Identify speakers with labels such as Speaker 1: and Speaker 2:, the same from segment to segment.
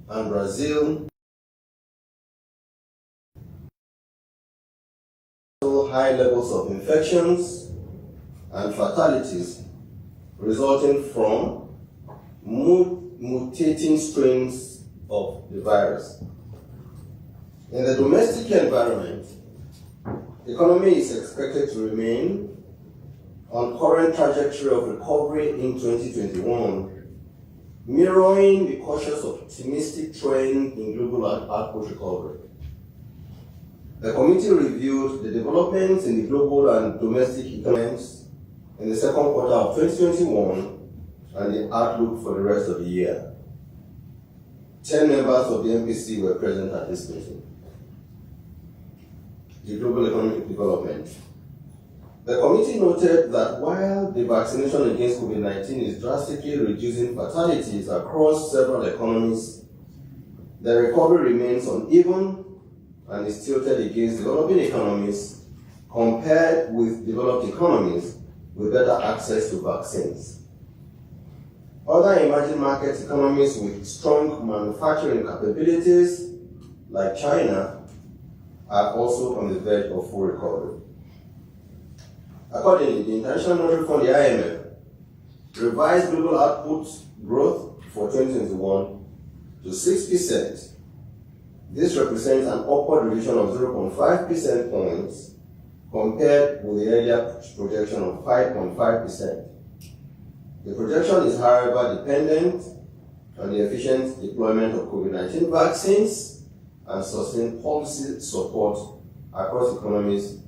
Speaker 1: and Brazil high levels of infections and fatalities resulting from mutating strains of the virus. In the domestic environment, the economy is expected to remain on current trajectory of recovery in 2021, mirroring the cautious optimistic trend in global output recovery. The committee reviewed the developments in the global and domestic economies in the second quarter of 2021 and the outlook for the rest of the year. 10 members of the MPC were present at this meeting. The global economic development. The committee noted that while the vaccination against COVID-19 is drastically reducing fatalities across several economies, the recovery remains uneven and is tilted against developing economies compared with developed economies with better access to vaccines. Other emerging market economies with strong manufacturing capabilities, like China, are also on the verge of full recovery. Accordingly, the International Monetary Fund, the IMF, revised global output growth for 2021 to 6%. This represents an upward revision of 0.5 percentage points compared with the earlier projection of 5.5%. The projection is, however, dependent on the efficient deployment of COVID-19 vaccines and sustained policy support across economies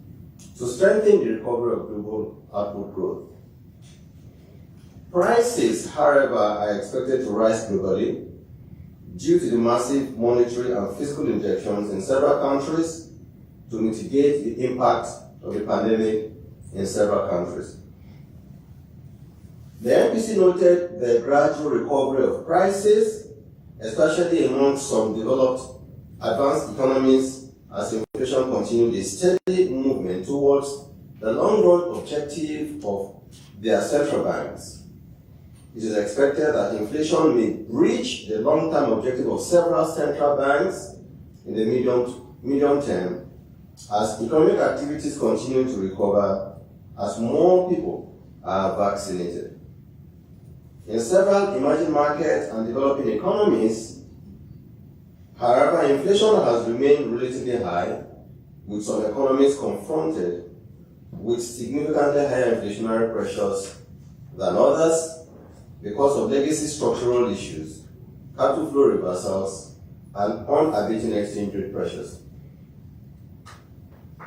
Speaker 1: to strengthen the recovery of global output growth. Prices, however, are expected to rise globally due to the massive monetary and fiscal injections in several countries to mitigate the impact of the pandemic in several countries. The MPC noted the gradual recovery of prices, especially amongst some developed advanced economies, as inflation continued a steady movement towards the long-run objective of their central banks. It is expected that inflation may reach the long-term objective of several central banks in the medium term as economic activities continue to recover as more people are vaccinated. In several emerging markets and developing economies, however, inflation has remained relatively high, with some economies confronted with significantly higher inflationary pressures than others because of legacy structural issues, capital flow reversals, and unabating exchange rate pressures.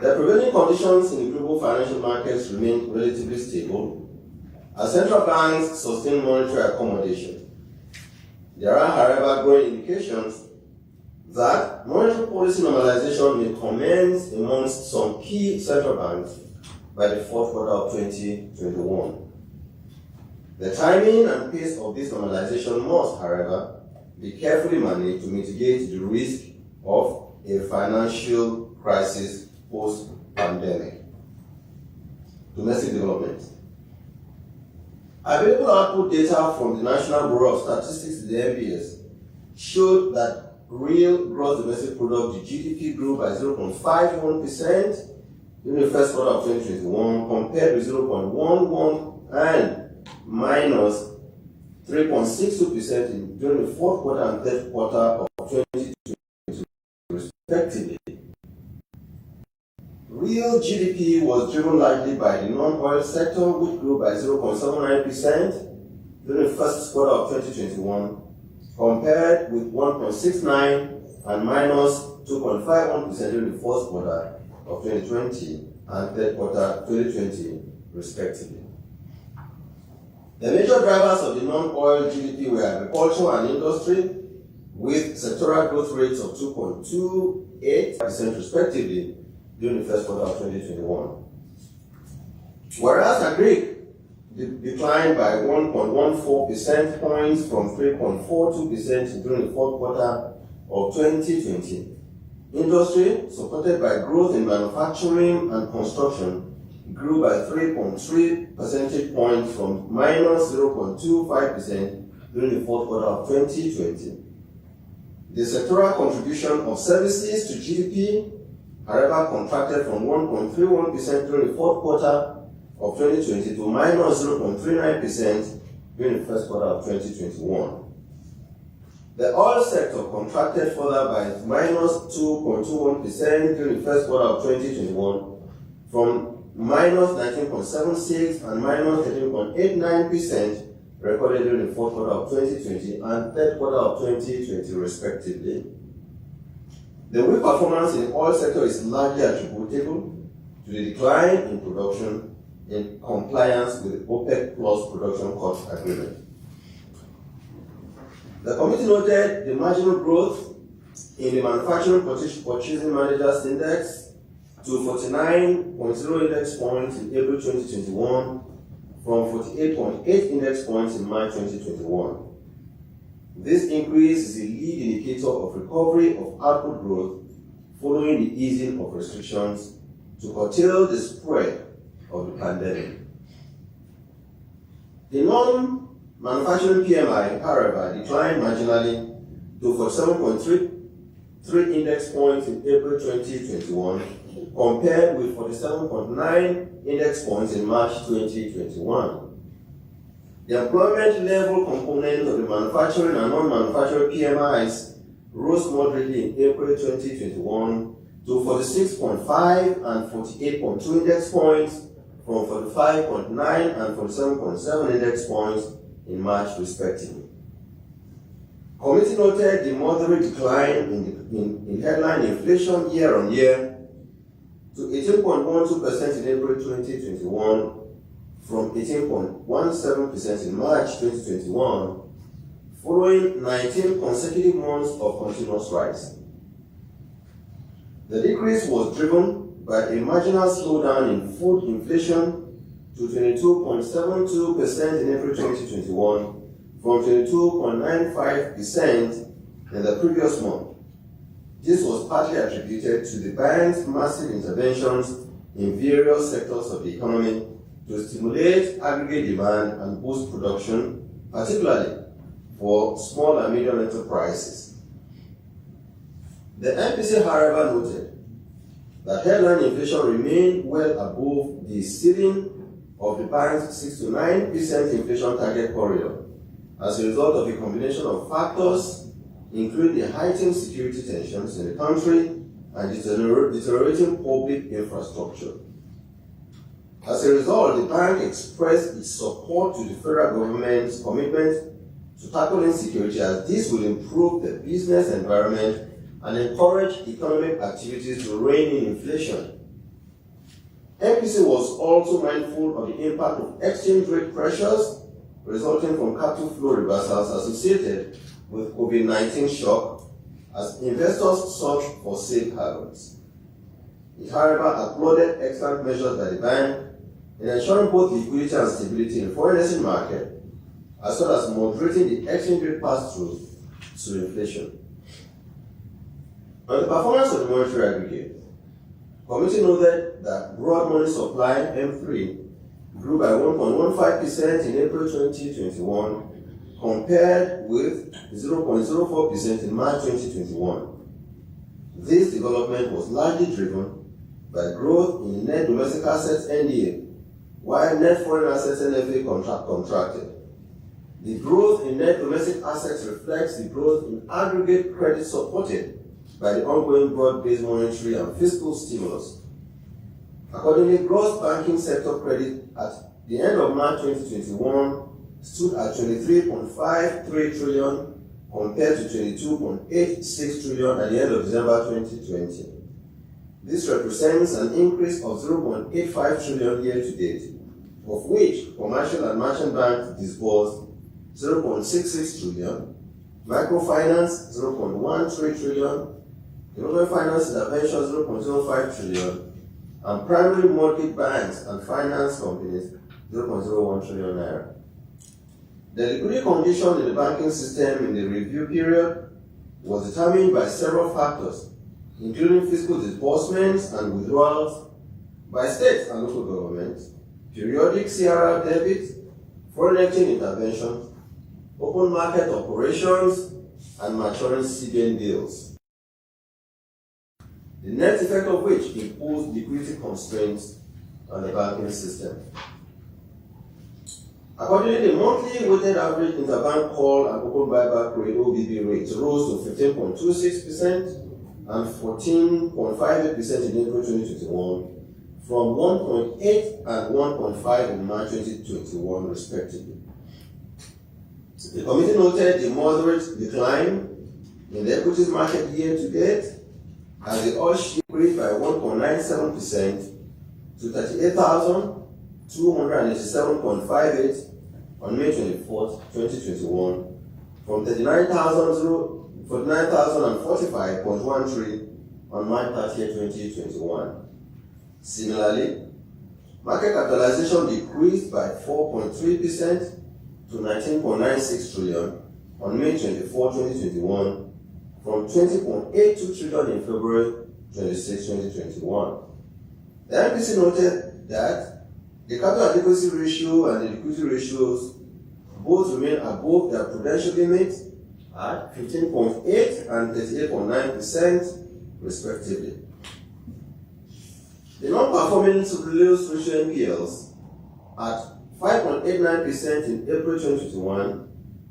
Speaker 1: The prevailing conditions in the global financial markets remain relatively stable as central banks sustain monetary accommodation. There are, however, growing indications that monetary policy normalization may commence amongst some key central banks by the fourth quarter of 2021. The timing and pace of this normalization must, however, be carefully managed to mitigate the risk of a financial crisis post-pandemic. Domestic development. Available output data from the National Bureau of Statistics, the NBS, showed that real gross domestic product, the GDP, grew by 0.51% during the first quarter of 2021 compared with 0.11 and minus 3.62% during the fourth quarter and third quarter of 2020, respectively. Real GDP was driven largely by the non-oil sector, which grew by 0.79% during the first quarter of 2021, compared with 1.69 and minus 2.51% during the fourth quarter of 2020 and third quarter 2020, respectively. The major drivers of the non-oil GDP were agriculture and industry, with sectoral growth rates of 2.28% respectively during the first quarter of 2021. Whereas agric declined by 1.14 percentage points from 3.42% during the fourth quarter of 2020. Industry, supported by growth in manufacturing and construction, grew by 3.3 percentage points from minus 0.25% during the fourth quarter of 2020. The sectoral contribution of services to GDP, however, contracted from 1.31% during the fourth quarter of 2020 to minus 0.39% during the first quarter of 2021. The oil sector contracted further by minus 2.21% during the first quarter of 2021 from minus 19.76 and minus 13.89% recorded during the fourth quarter of 2020 and third quarter of 2020 respectively. The weak performance in the oil sector is largely attributable to the decline in production in compliance with the OPEC Plus production cut agreement. The committee noted the marginal growth in the manufacturing purchasing managers index to 49.0 index points in April 2021 from 48.8 index points in March 2021. This increase is a lead indicator of recovery of output growth following the easing of restrictions to curtail the spread of the pandemic. The non-manufacturing PMI, however, declined marginally to 47.3 index points in April 2021 compared with 47.9 index points in March 2021. The employment level component of the manufacturing and non-manufacturing PMIs rose moderately in April 2021 to 46.5 and 48.2 index points from 45.9 and 47.7 index points in March respectively. Committee noted the moderate decline in headline inflation year on year to 18.12% in April 2021 from 18.17% in March 2021, following 19 consecutive months of continuous rise. The decrease was driven by a marginal slowdown in food inflation to 22.72% in April 2021 from 22.95% in the previous month. This was partly attributed to the bank's massive interventions in various sectors of the economy to stimulate aggregate demand and boost production, particularly for small and medium enterprises. The MPC, however, noted that headline inflation remained well above the ceiling of the bank's 6 to 9% inflation target corridor as a result of a combination of factors including the heightened security tensions in the country and deteriorating public infrastructure. As a result, the bank expressed its support to the federal government's commitment to tackle insecurity, as this will improve the business environment and encourage economic activities to rein in inflation. MPC was also mindful of the impact of exchange rate pressures resulting from capital flow reversals associated with COVID-19 shock as investors search for safe havens. It, however, applauded excellent measures by the bank in ensuring both liquidity and stability in the foreign exchange market, as well as moderating the exchange rate pass-through to inflation. On the performance of the monetary aggregate, committee noted that broad money supply M3 grew by 1.15% in April 2021 compared with 0.04% in March 2021. This development was largely driven by growth in net domestic assets NDA, while net foreign assets NFA contracted. The growth in net domestic assets reflects the growth in aggregate credit supported by the ongoing broad-based monetary and fiscal stimulus. Accordingly, gross banking sector credit at the end of March 2021 stood at 23.53 trillion compared to 22.86 trillion at the end of December 2020. This represents an increase of 0.85 trillion year to date, of which commercial and merchant banks disbursed 0.66 trillion, microfinance 0.13 trillion, development finance intervention 0.05 trillion, and primary mortgage banks and finance companies 0.01 trillion naira. The liquidity condition in the banking system in the review period was determined by several factors, including fiscal disbursements and withdrawals by states and local governments, periodic CRR debits, foreign exchange interventions, open market operations, and maturing CBN bills, the net effect of which imposed liquidity constraints on the banking system. Accordingly, the monthly weighted average interbank call and open buyback rate (OBB) rates rose to 15.26% and 14.58% in April 2021, from 1.8 and 1.5 in March 2021, respectively. The committee noted the moderate decline in the equities market year to date, as the oil ship increased by 1.97% to 38,287.58 on May 24, 2021, from 49,045.13 on March 30, 2021. Similarly, market capitalization decreased by 4.3% to 19.96 trillion on May 24, 2021, from 20.82 trillion in February 26, 2021. The MPC noted that the capital adequacy ratio and the liquidity ratios both remain above their prudential limits at 15.8 and 38.9%, respectively. The non-performing loans ratio (NPLs) at 5.89% in April 2021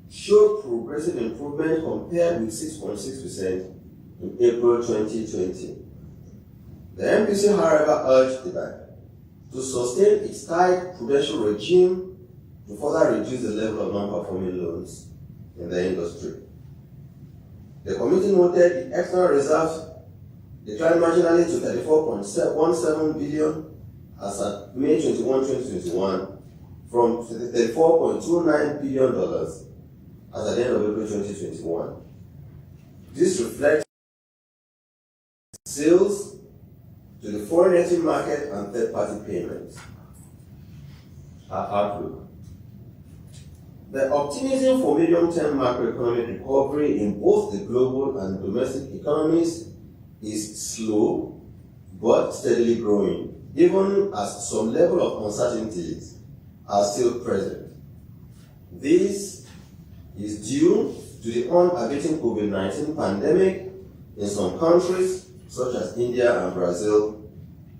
Speaker 1: showed progressive improvement compared with 6.6% in April 2020. The MPC, however, urged the bank to sustain its tight prudential regime to further reduce the level of non-performing loans in the industry. The committee noted the external reserves declined marginally to 34.17 billion as at May 21, 2021, from $34.29 billion as at the end of April 2021. This reflects sales to the foreign exchange market and third-party payments. Our outlook. The optimism for medium-term macroeconomic recovery in both the global and domestic economies is slow but steadily growing, even as some level of uncertainties are still present. This is due to the unabating COVID-19 pandemic in some countries, such as India and Brazil,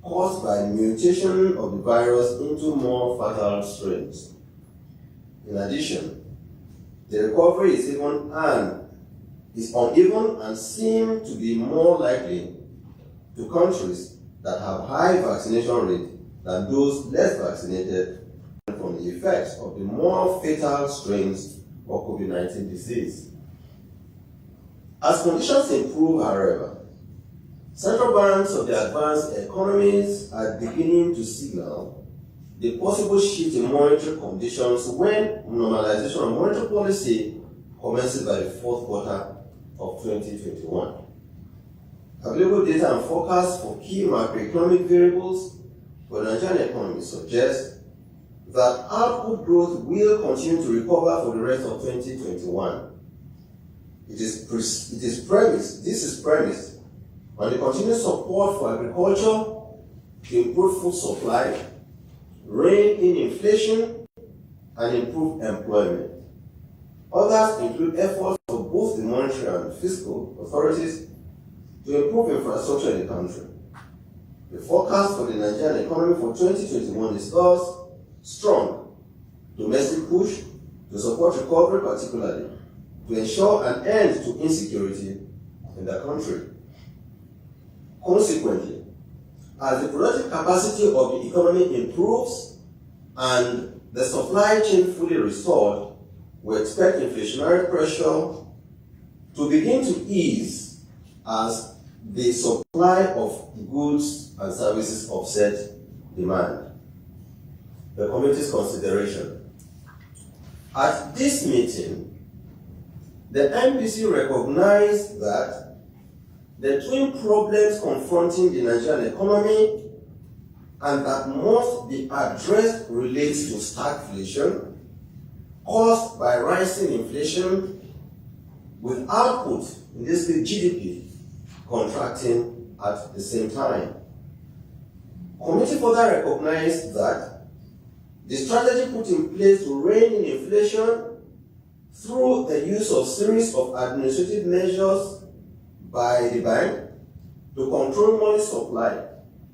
Speaker 1: caused by mutation of the virus into more fatal strains. In addition, the recovery is uneven and seems to be more likely to countries that have high vaccination rate than those less vaccinated from the effects of the more fatal strains of COVID-19 disease. As conditions improve, however, central banks of the advanced economies are beginning to signal the possible shift in monetary conditions when normalization of monetary policy commences by the fourth quarter of 2021. Available data and forecasts for key macroeconomic variables for the Nigerian economy suggest that output growth will continue to recover for the rest of 2021. This is premised on the continued support for agriculture to improve food supply, rein in inflation, and improve employment. Others include efforts for both the monetary and fiscal authorities to improve infrastructure in the country. The forecast for the Nigerian economy for 2021 is thus strong domestic push to support recovery, particularly to ensure an end to insecurity in the country. Consequently, as the productive capacity of the economy improves and the supply chain fully restored, we expect inflationary pressure to begin to ease as the supply of goods and services offset demand. The committee's consideration. At this meeting, the MPC recognized that the twin problems confronting the Nigerian economy and that must be addressed relates to stagflation caused by rising inflation with output, in this case GDP, contracting at the same time. Committee further recognized that the strategy put in place to rein in inflation through the use of series of administrative measures by the bank to control money supply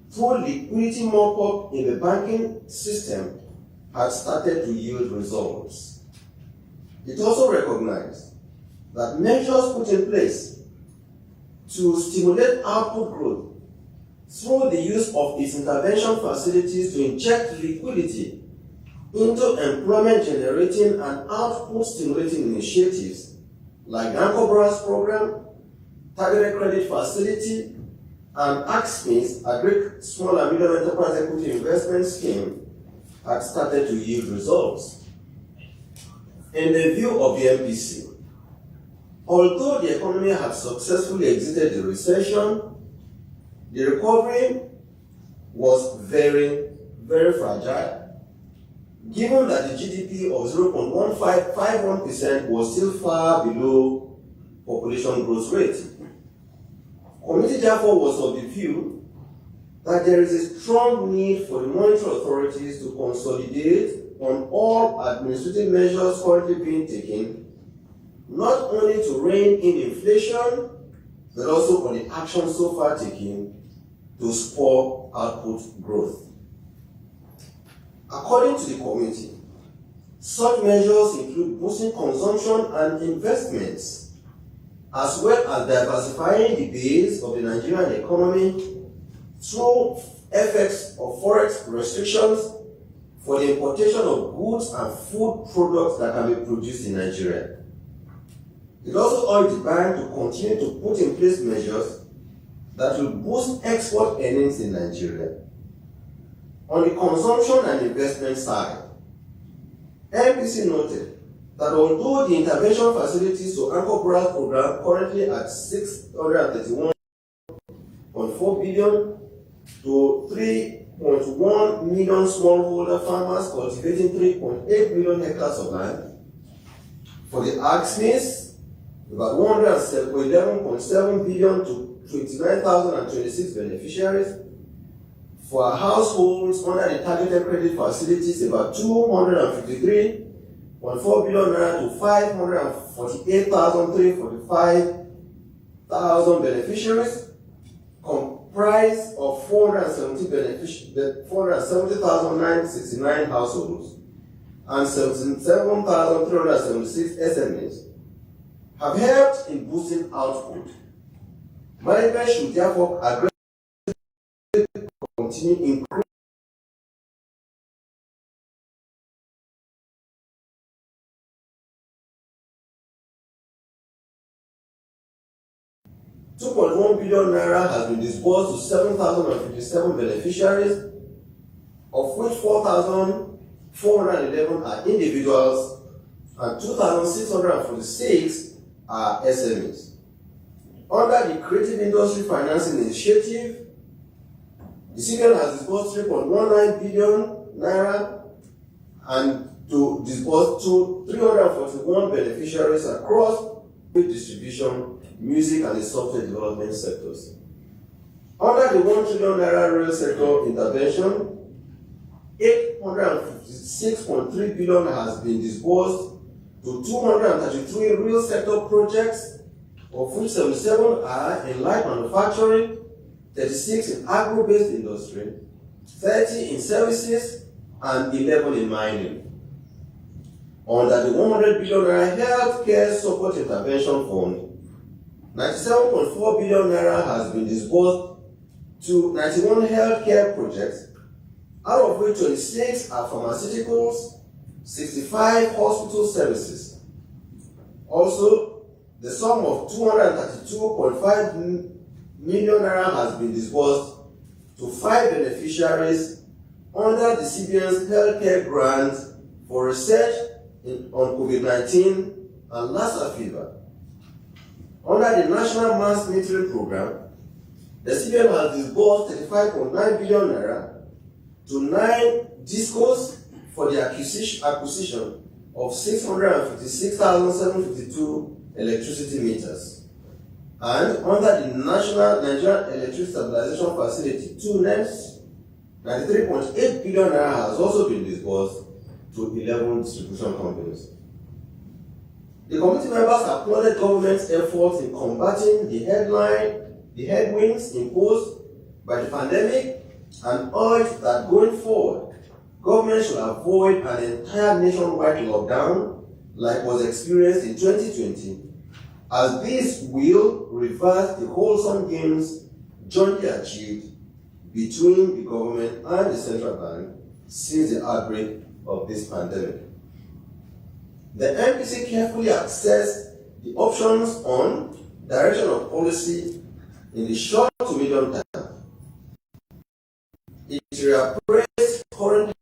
Speaker 1: through liquidity mop-up in the banking system had started to yield results. It also recognized that measures put in place to stimulate output growth through the use of its intervention facilities to inject liquidity into employment-generating and output-stimulating initiatives like the Agro-based program, targeted credit facility, and ACSMI's agric small and medium enterprise equity investment scheme had started to yield results. In the view of the MPC, although the economy had successfully exited the recession, the recovery was very, very fragile, given that the GDP of 0.1551% was still far below population growth rate. Committee therefore was of the view that there is a strong need for the monetary authorities to consolidate on all administrative measures currently being taken, not only to rein in inflation, but also on the actions so far taken to spur output growth. According to the committee, such measures include boosting consumption and investments, as well as diversifying the base of the Nigerian economy through FX or forex restrictions for the importation of goods and food products that can be produced in Nigeria. It also urged the bank to continue to put in place measures that will boost export earnings in Nigeria. On the consumption and investment side, MPC noted that although the intervention facilities to Agro-based program currently at 631.4 billion to 3.1 million smallholder farmers cultivating 3.8 million hectares of land. For the ACSMIs, about 111.7 billion to 29,026 beneficiaries. For households under the targeted credit facilities, about 253.4 billion naira to 548,345 beneficiaries, comprised of 470,969 households and 77,376 SMEs, have helped in boosting output. Management should therefore aggressively continue increasing 2.1 billion naira has been disbursed to 7,057 beneficiaries, of which 4,411 are individuals and 2,646 are SMEs. Under the Creative Industry Financing Initiative, the CBN has disbursed 3.19 billion naira and to disburse to 341 beneficiaries across distribution, music, and the software development sectors. Under the 1 trillion naira real sector intervention, 856.3 billion has been disbursed to 233 real sector projects, of which 77 are in light manufacturing, 36 in agro-based industry, 30 in services, and 11 in mining. Under the 100 billion naira healthcare support intervention fund, 97.4 billion naira has been disbursed to 91 healthcare projects, out of which 26 are pharmaceuticals, 65 hospital services. Also, the sum of 232.5 million naira has been disbursed to 5 beneficiaries under the CBN's healthcare grant for research on COVID-19 and Lassa fever. Under the National Mass Metering Program, the CBN has disbursed 35.9 billion naira to 9 discos for the acquisition of 656,752 electricity meters. And under the National Nigerian Electricity Stabilization Facility, 2 NEMS, 93.8 billion naira has also been disbursed to 11 distribution companies. The committee members applauded government's efforts in combating the headwinds imposed by the pandemic, and urged that going forward, government should avoid an entire nationwide lockdown like was experienced in 2020, as this will reverse the wholesome gains jointly achieved between the government and the central bank since the outbreak of this pandemic. The MPC carefully assessed the options on direction of policy in the short to medium term. It reappraised current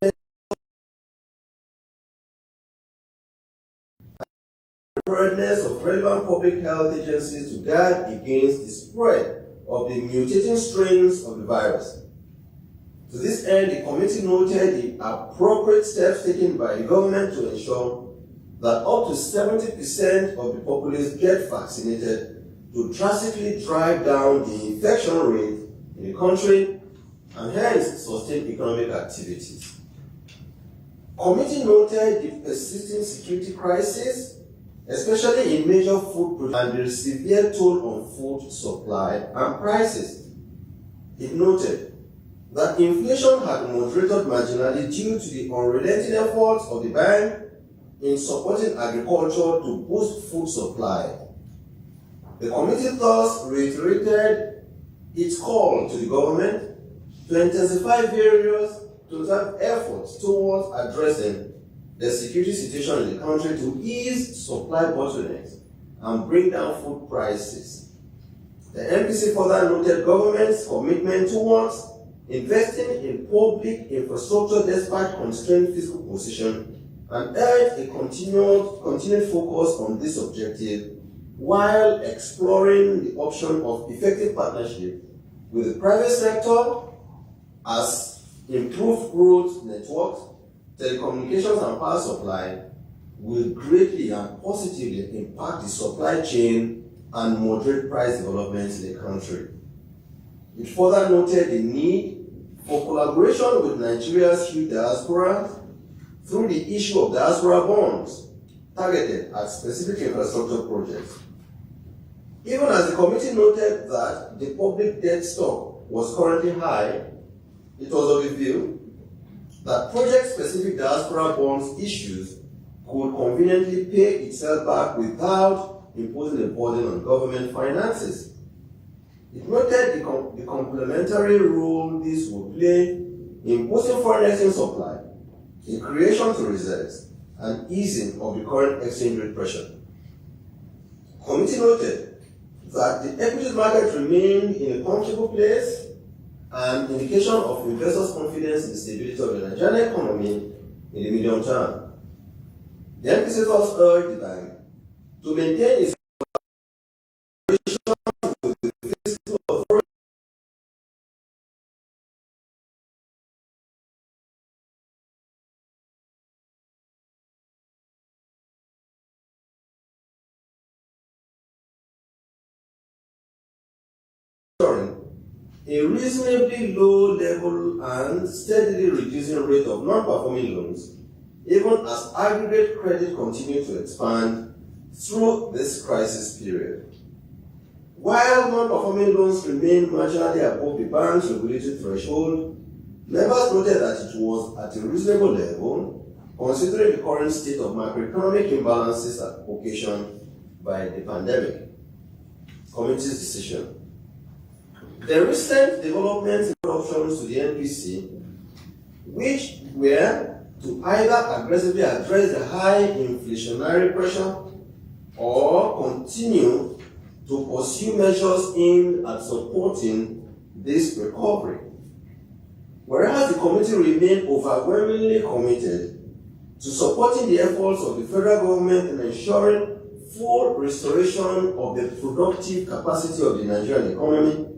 Speaker 1: preparedness of relevant public health agencies to guard against the spread of the mutating strains of the virus. To this end, the committee noted the appropriate steps taken by the government to ensure that up to 70% of the populace get vaccinated to drastically drive down the infection rate in the country and hence sustain economic activities. Committee noted the persisting security crisis, especially in major food production, and the severe toll on food supply and prices. It noted that inflation had moderated marginally due to the unrelenting efforts of the bank in supporting agriculture to boost food supply. The committee thus reiterated its call to the government to intensify various efforts towards addressing the security situation in the country to ease supply bottlenecks and bring down food prices. The MPC further noted government's commitment towards investing in public infrastructure despite constrained fiscal position, and urged a continued focus on this objective while exploring the option of effective partnership with the private sector as improved road networks, telecommunications and power supply will greatly and positively impact the supply chain and moderate price developments in the country. It further noted the need for collaboration with Nigeria's huge diaspora through the issue of diaspora bonds targeted at specific infrastructure projects. Even as the committee noted that the public debt stock was currently high, it was of the view that project-specific diaspora bonds issues could conveniently pay itself back without imposing a burden on government finances. It noted the complementary role this would play in boosting foreign exchange supply, in creation to reserves, and easing of the current exchange rate pressure. The committee noted that the equities market remained in a comfortable place, an indication of investors' confidence in the stability of the Nigerian economy in the medium term. The MPC thus urged the bank to maintain its collaboration with the fiscal authority a reasonably low level and steadily reducing rate of non-performing loans, even as aggregate credit continued to expand through this crisis period. While non-performing loans remain marginally above the bank's regulatory threshold, members noted that it was at a reasonable level considering the current state of macroeconomic imbalances occasioned by the pandemic. Committee's decision. The recent developments in options to the MPC, which were to either aggressively address the high inflationary pressure or continue to pursue measures aimed at supporting this recovery. Whereas the committee remained overwhelmingly committed to supporting the efforts of the federal government in ensuring full restoration of the productive capacity of the Nigerian economy,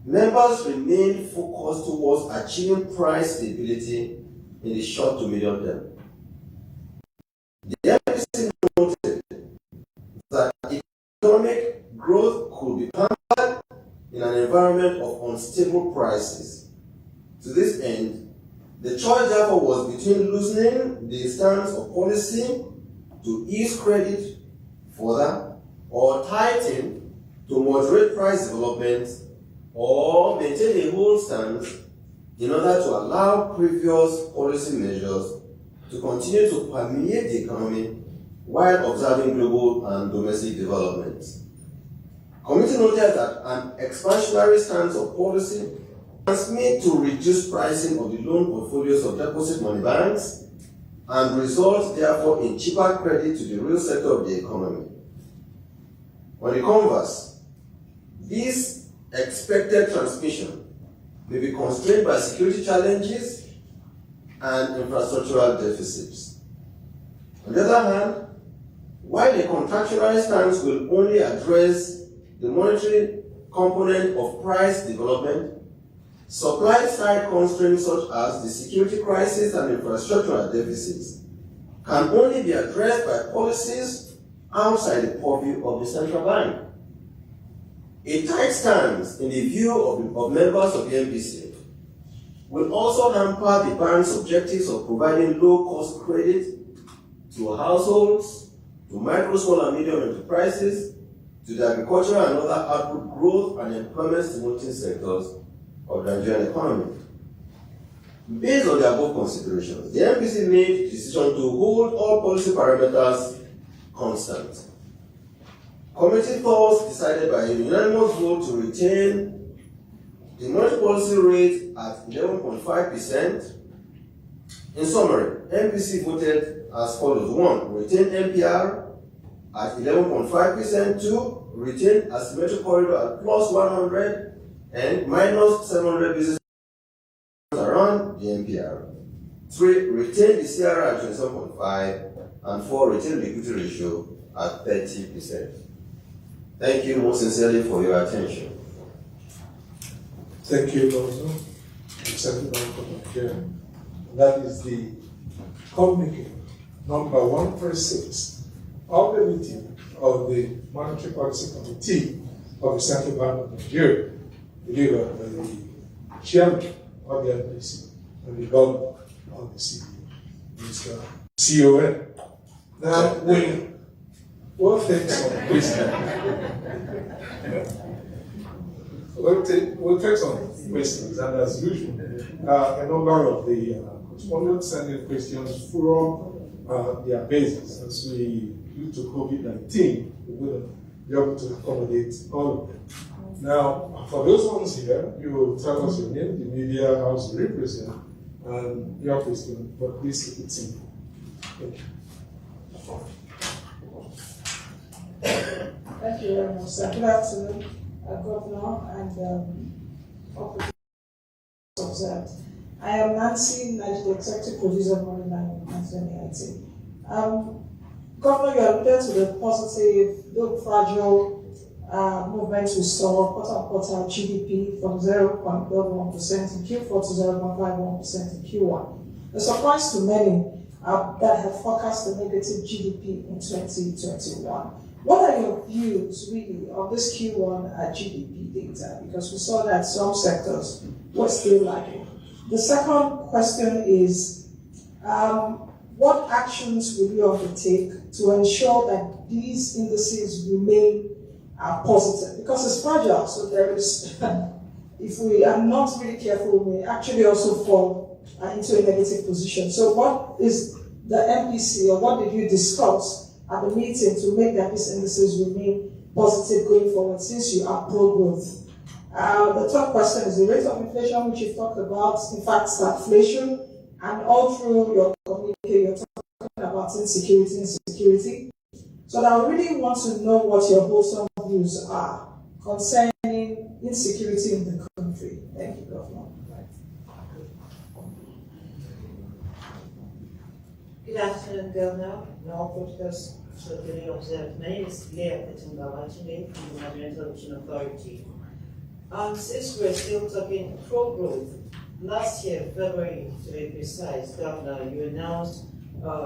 Speaker 1: members remain focused towards achieving price stability in the short to medium term. The MPC noted that economic growth could be hampered in an environment of unstable prices. To this end, the choice therefore was between loosening the stance of policy to ease credit further or tighten to moderate price development or maintain a hold stance in order to allow previous policy measures to continue to permeate the economy while observing global and domestic developments. Committee noted that an expansionary stance of policy transmit to reduce pricing of the loan portfolios of deposit money banks and result therefore in cheaper credit to the real sector of the economy. On the converse, this expected transmission may be constrained by security challenges and infrastructural deficits. On the other hand, while the contractual stance will only address the monetary component of price development, supply-side constraints such as the security crisis and infrastructural deficits can only be addressed by policies outside the purview of the central bank. A tight stance in the view of members of the MPC will also hamper the bank's objectives of providing low-cost credit to households, to micro, small, and medium enterprises, to the agricultural and other output growth and employment stimulating sectors of the Nigerian economy. Based on the above considerations, the MPC made the decision to hold all policy parameters constant. Committee thus decided by a unanimous vote to retain the monetary policy rate at 11.5%. In summary, MPC voted as follows: 1. Retain MPR at 11.5%. 2. Retain asymmetric corridor at plus 100 and minus 700 basis points around the MPR. 3. Retain the CRR at 27.5. And 4. Retain the equity ratio at 30%. Thank you most sincerely for your attention.
Speaker 2: Thank you, Governor. Central Bank of Nigeria. That is the communique number 136 of the meeting of the Monetary Policy Committee of the Central Bank of Nigeria, delivered by the Chairman of the MPC and the Governor of the CBN, Mr. CON. Now, we'll take some questions. We'll take some questions, and as usual, a number of the correspondents sending questions from their bases. As we, due to COVID-19, we will be able to accommodate all of them. Now, for those ones here, you will tell us your name, the media house you represent, and your question, but please keep it simple. Thank you.
Speaker 3: Thank you very much, sir. Good afternoon, Governor and officers observed. I am Nancy, the Executive Producer of Moneyline Nigeria IT. Governor, you alluded to the positive, though fragile movement we saw quarter-on-quarter GDP from 0.11% in Q4 to 0.51% in Q1. The surprise to many that have forecast a negative GDP in 2021. What are your views really on this Q1 GDP data? Because we saw that some sectors were still lagging. The second question is, what actions will you undertake to ensure that these indices remain positive? Because it's fragile, so there is, if we are not really careful, we may actually also fall into a negative position. So what is the MPC, or what did you discuss at the meeting to make that these indices remain positive going forward, since you are pro-growth? The third question is the rate of inflation, which you talked about, in fact, stagflation, and all through your communique, you're talking about insecurity. So I really want to know what your wholesome views are concerning insecurity in the country. Thank you, Governor.
Speaker 4: Good afternoon, Governor, and all protocols strictly observed. My name is Leah Petunga-Wachinde from the Nigerian Television Authority. Since we're still talking pro-growth, last year, February to be precise, Governor, you announced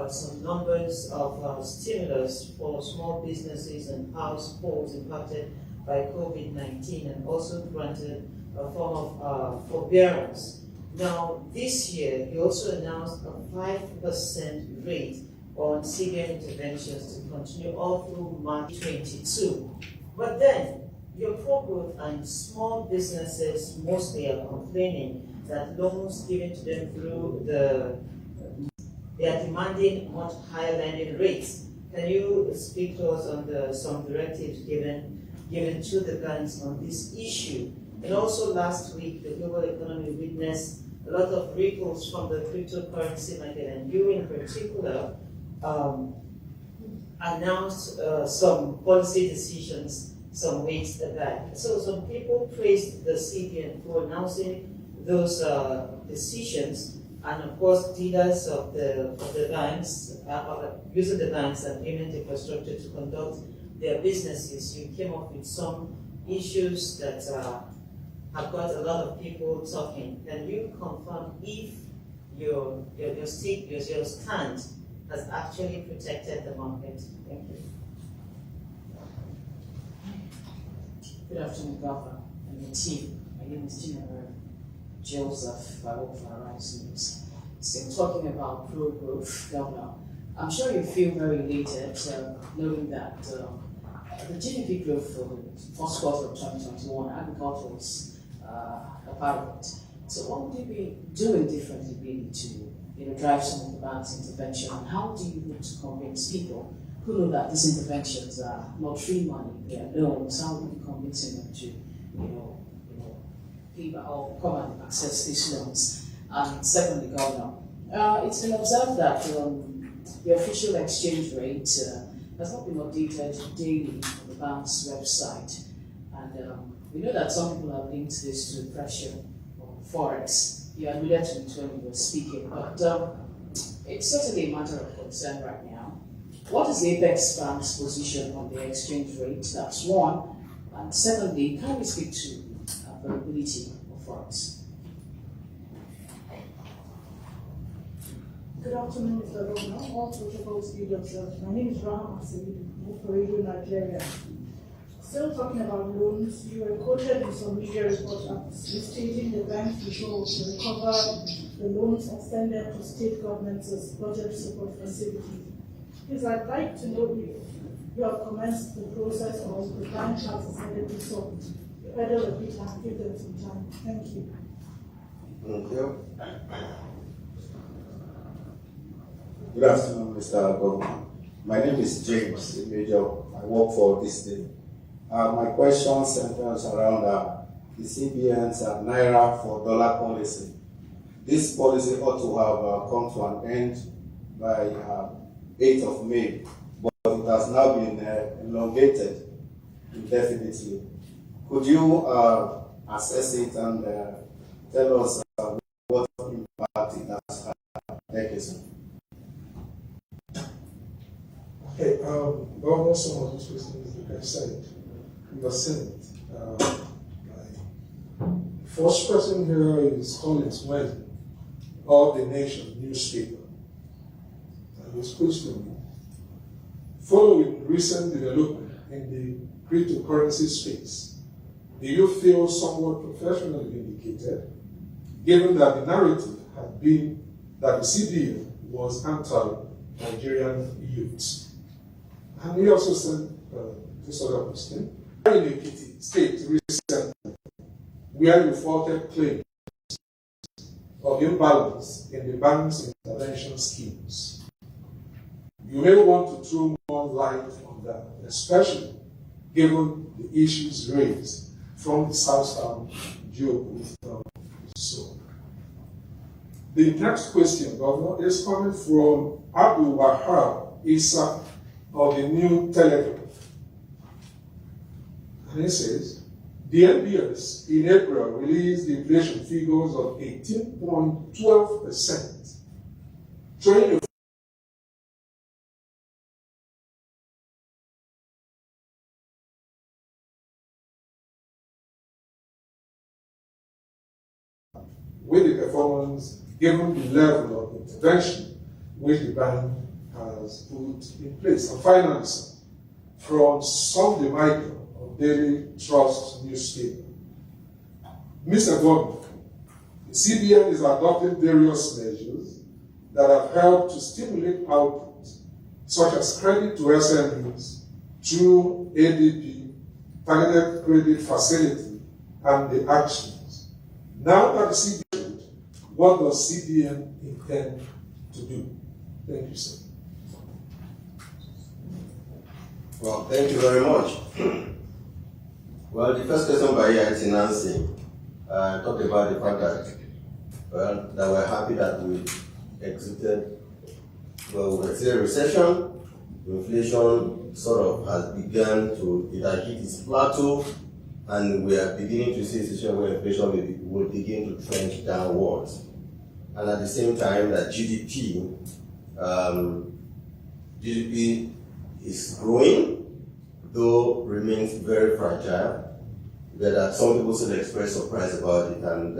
Speaker 4: some numbers of stimulus for small businesses and households impacted by COVID-19, and also granted a form of forbearance. Now, this year, you also announced a 5% rate on CBN interventions to continue all through March 22. But then, your pro-growth and small businesses mostly are complaining that loans given to them through they are demanding much higher lending rates. Can you speak to us on some directives given to the banks on this issue? And also last week, the global economy witnessed a lot of ripples from the cryptocurrency market, and you in particular announced some policy decisions some weeks back. So some people praised the CBN for announcing those decisions, and of course leaders of the banks using the banks and payment infrastructure to conduct their businesses. You came up with some issues that have got a lot of people talking. Can you confirm if your stand has actually protected the market? Thank you.
Speaker 5: Good afternoon, Governor and the team. My name is General Joseph. I work for Arise News. Still talking about pro-growth, Governor. I'm sure you feel very elated knowing that the GDP growth for the first quarter of 2021, agriculture was a part of it. So what would you be doing differently really to drive some of the bank's intervention, and how do you hope to convince people who know that these interventions are not free money, they are loans? How would you convince them to pay back or come and access these loans? And secondly, Governor, it's been observed that the official exchange rate has not been updated daily on the bank's website. And we know that some people have linked this to pressure on Forex. You alluded to it when you were speaking, but it's certainly a matter of concern right now. What is the Apex Bank's position on the exchange rate? That's one. And secondly, can we speak to availability of Forex?
Speaker 3: Good afternoon, Mr. Governor. All protocols be observed. My name is Raham Asiri, for Radio Nigeria. Still talking about loans, you were quoted in some media reports stating the bank's goal to recover the loans extended to state governments as budget support facilities. Please, I'd like to know if you have commenced the process or the bank has decided to solve it. Pedal a bit and give them some time. Thank you.
Speaker 1: Thank you.
Speaker 6: Good afternoon, Mr. Governor. My name is James Imejo. I work for this day. My question centers around the CBN's Naira for dollar policy. This policy ought to have come to an end by 8th of May, but it has now been elongated indefinitely. Could you assess it and tell us what impact it has had? Thank you, sir.
Speaker 2: Okay, Governor, some of those questions, like I said, in the Senate. The first person here is Collins Wednesday of the Nation newspaper. And he was questioning, following recent development in the cryptocurrency space, do you feel somewhat professionally vindicated, given that the narrative had been that the CBN was anti-Nigerian youths? And he also sent this other question. In Ekiti State recently, where you faulted claims of imbalance in the bank's intervention schemes. You may want to throw more light on that, especially given the issues raised from the South-South geopolitical zone. The next question, Governor, is coming from Abdul Wahab Isa of the New Telegraph. And he says, the NBS in April released the inflation figures of 18.12%, showing a with the performance given the level of intervention which the bank has put in place. And finally, from Sunday Michael of Daily Trust newspaper. Mr. Governor, the CBN is adopting various measures that have helped to stimulate output such as credit to SMEs through ADP, targeted credit facility, and the actions. Now that the CBN, what does CBN intend to do? Thank you, sir.
Speaker 1: Well, thank you very much. Well, the first question by EIT Nancy talked about the fact that we're happy that we exited recession. Inflation sort of has begun to, it has hit its plateau, and we are beginning to see a situation where inflation will begin to trend downwards. And at the same time, that GDP is growing, though remains very fragile. There are some people still express surprise about it, and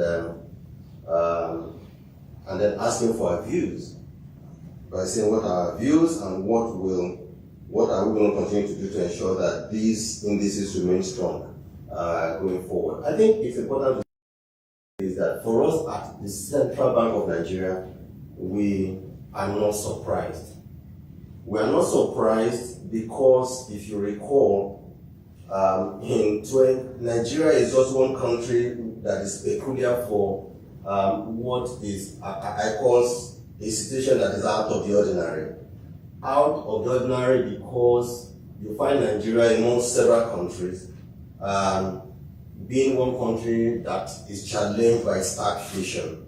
Speaker 1: then asking for our views by saying what are our views and what are we going to continue to do to ensure that these indices remain strong going forward. I think it's important to say is that for us at the Central Bank of Nigeria, we are not surprised. We are not surprised because, if you recall, Nigeria is just one country that is peculiar for what is I call a situation that is out of the ordinary. Out of the ordinary because you find Nigeria amongst several countries being one country that is challenged by stagflation.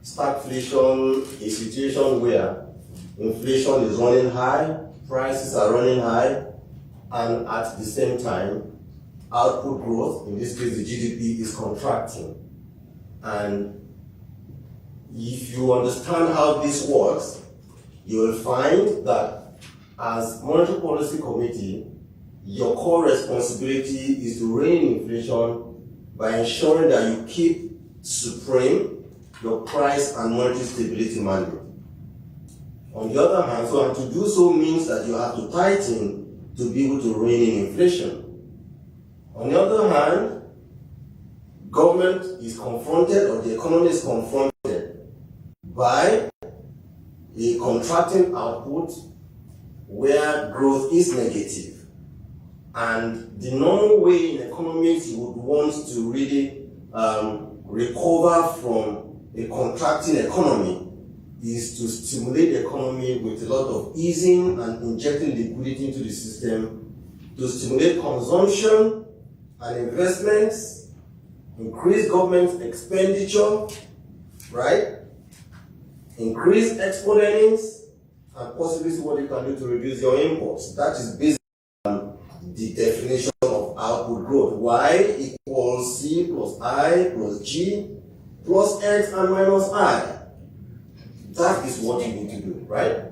Speaker 1: Stagflation is a situation where inflation is running high, prices are running high, and at the same time, output growth, in this case the GDP, is contracting. And if you understand how this works, you will find that as Monetary Policy Committee, your core responsibility is to rein in inflation by ensuring that you keep supreme your price and monetary stability mandate. On the other hand, and to do so means that you have to tighten to be able to rein in inflation. On the other hand, government is confronted, or the economy is confronted by a contracting output where growth is negative. And the normal way in economics you would want to really recover from a contracting economy is to stimulate the economy with a lot of easing and injecting liquidity into the system to stimulate consumption and investments, increase government expenditure, right? Increase export earnings, and possibly see what you can do to reduce your imports. That is basically the definition of output growth. Y equals C plus I plus G plus X and minus I. That is what you need to do, right?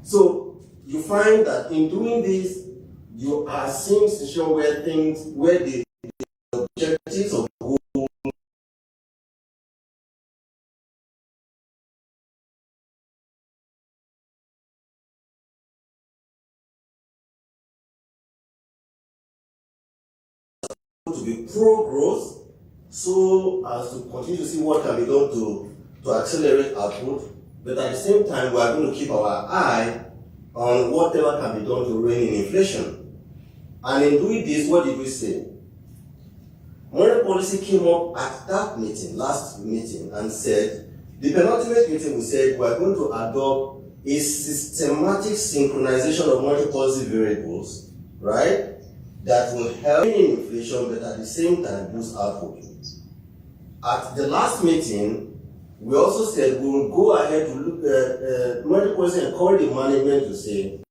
Speaker 1: So you find that in doing this, you are seeing situations where the objectives of the goal to be pro-growth, so as to continue to see what can be done to accelerate output, but at the same time we are going to keep our eye on whatever can be done to rein in inflation. And in doing this, what did we say? Monetary policy came up at that meeting, last meeting, and said, the penultimate meeting we said we are going to adopt a systematic synchronization of monetary policy variables, right? That will help in inflation, but at the same time boost output. At the last meeting, we also said we will go ahead to look at monetary policy and encourage the management to say,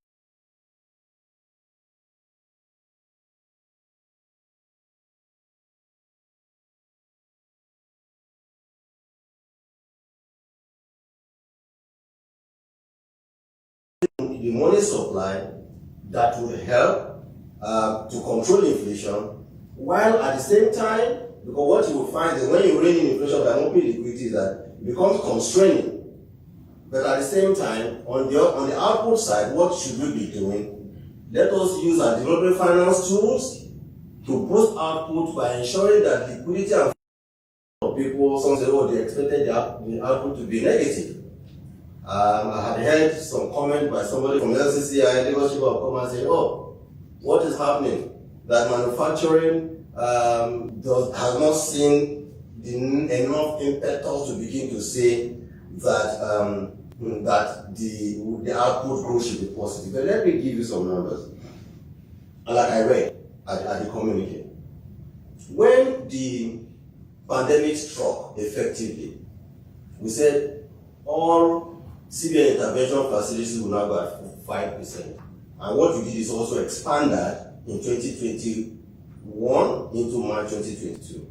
Speaker 1: the money supply that will help to control inflation, while at the same time, because what you will find is when you rein in inflation by open liquidity is that it becomes constraining. But at the same time, on the output side, what should we be doing? Let us use our development finance tools to boost output by ensuring that liquidity and people, some say, oh, they expected the output to be negative. I had heard some comment by somebody from LCCI, Lagos Chamber of Commerce, saying, "Oh, what is happening? That manufacturing has not seen enough impetus to begin to say that that the output growth should be positive." But let me give you some numbers. Like I read at the communique, when the pandemic struck effectively, we said all CBN intervention facilities will now go at 5%. And what we did is also expand that in 2021 into March 2022.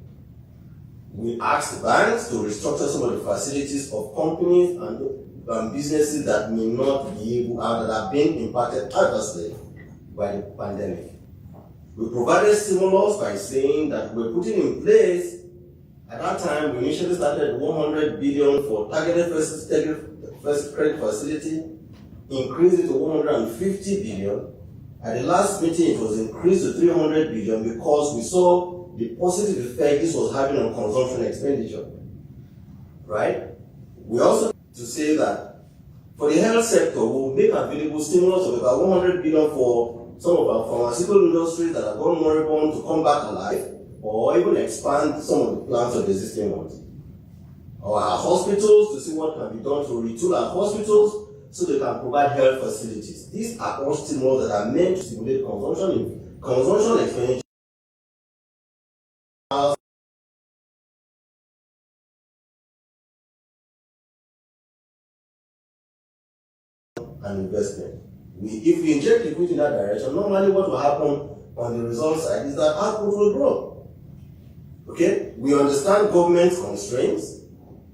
Speaker 1: We asked banks to restructure some of the facilities of companies and businesses that may not be able and that have been impacted adversely by the pandemic. We provided stimulus by saying that we're putting in place, at that time we initially started 100 billion for targeted first credit facility, increased it to 150 billion. At the last meeting it was increased to 300 billion because we saw the positive effect this was having on consumption expenditure. Right? We also to say that for the health sector, we'll make available stimulus of about 100 billion for some of our pharmaceutical industries that have gone moribund to come back alive, or even expand some of the plans of the existing ones. Or our hospitals to see what can be done to retool our hospitals so they can provide health facilities. These are all stimulus that are meant to stimulate consumption expenditure. And investment. If we inject liquidity in that direction, normally what will happen on the result side is that output will grow. Okay? We understand government constraints,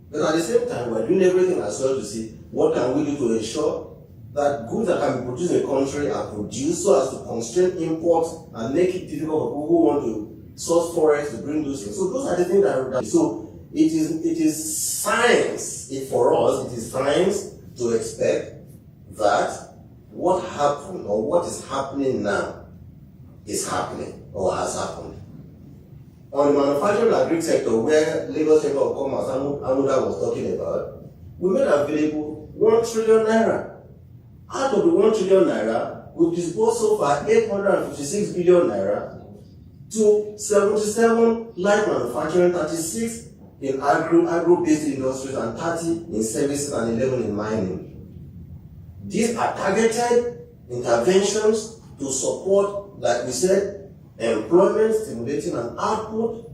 Speaker 1: but at the same time, we're doing everything as well to see what can we do to ensure that goods that can be produced in the country are produced so as to constrain imports and make it difficult for people who want to source forex to bring those things. So those are the things that so it is science. For us, it is science to expect that what happened or what is happening now is happening or has happened. On the manufacturing agric sector, where Lagos Chamber of Commerce Amuda was talking about, we made available 1 trillion naira. Out of the 1 trillion naira, we disbursed so far 856 billion naira to 77 light manufacturing, 36 in agro-based industries, and 30 in services and 11 in mining. These are targeted interventions to support, like we said, employment, stimulating and output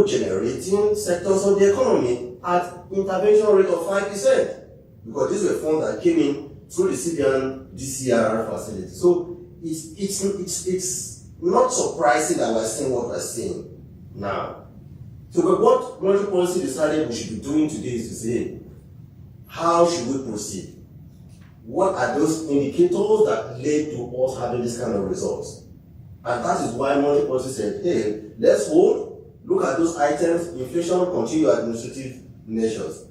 Speaker 1: generating sectors of the economy at intervention rate of 5%. Because these were funds that came in through the CBN DCR facility. So it's not surprising that we're seeing what we're seeing now. So but what monetary policy decided we should be doing today is to say, how should we proceed? What are those indicators that led to us having this kind of results? And that is why monetary policy said, hey, let's hold, look at those items, inflation, continue administrative measures.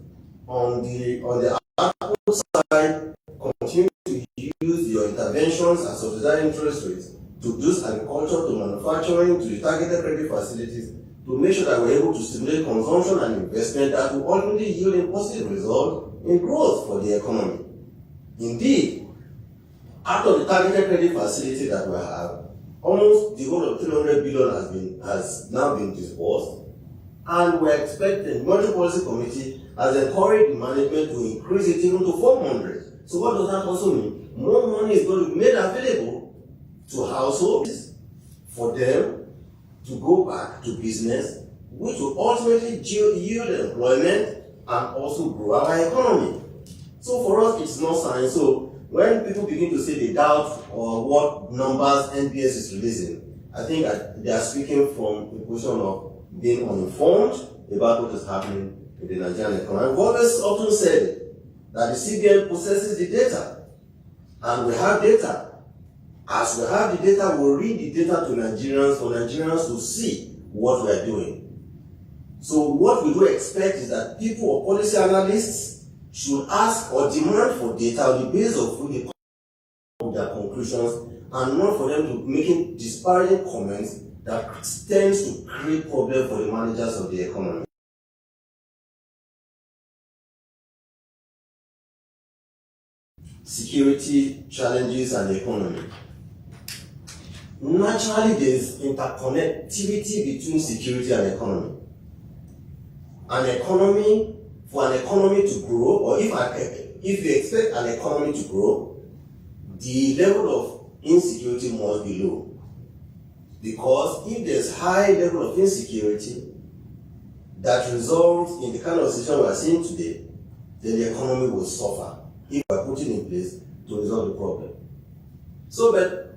Speaker 1: On the output side, continue to use your interventions and subsidized interest rates to boost agriculture, to manufacturing, to the targeted credit facilities, to make sure that we're able to stimulate consumption and investment that will ultimately yield a positive result in growth for the economy. Indeed, out of the targeted credit facility that we have, almost the whole of 300 billion has now been disbursed, and we're expecting the Monetary Policy Committee has encouraged the management to increase it even to 400. So what does that also mean? More money is going to be made available to households for them to go back to business, which will ultimately yield employment and also grow our economy. So for us, it's not science. So when people begin to say they doubt or what numbers NBS is releasing, I think they are speaking from a position of being uninformed about what is happening in the Nigerian economy. I've always often said that the CBN possesses the data, and we have data. As we have the data, we'll read the data to Nigerians for Nigerians to see what we are doing. So what we do expect is that people or policy analysts should ask or demand for data on the basis of their conclusions, and not for them to making disparaging comments that tends to create problems for the managers of the economy. security challenges and the economy. Naturally, there is interconnectivity between security and economy. For an economy to grow, or if you expect an economy to grow, the level of insecurity must be low. Because if there's high level of insecurity that results in the kind of situation we are seeing today, then the economy will suffer if we are putting in place to resolve the problem. So, but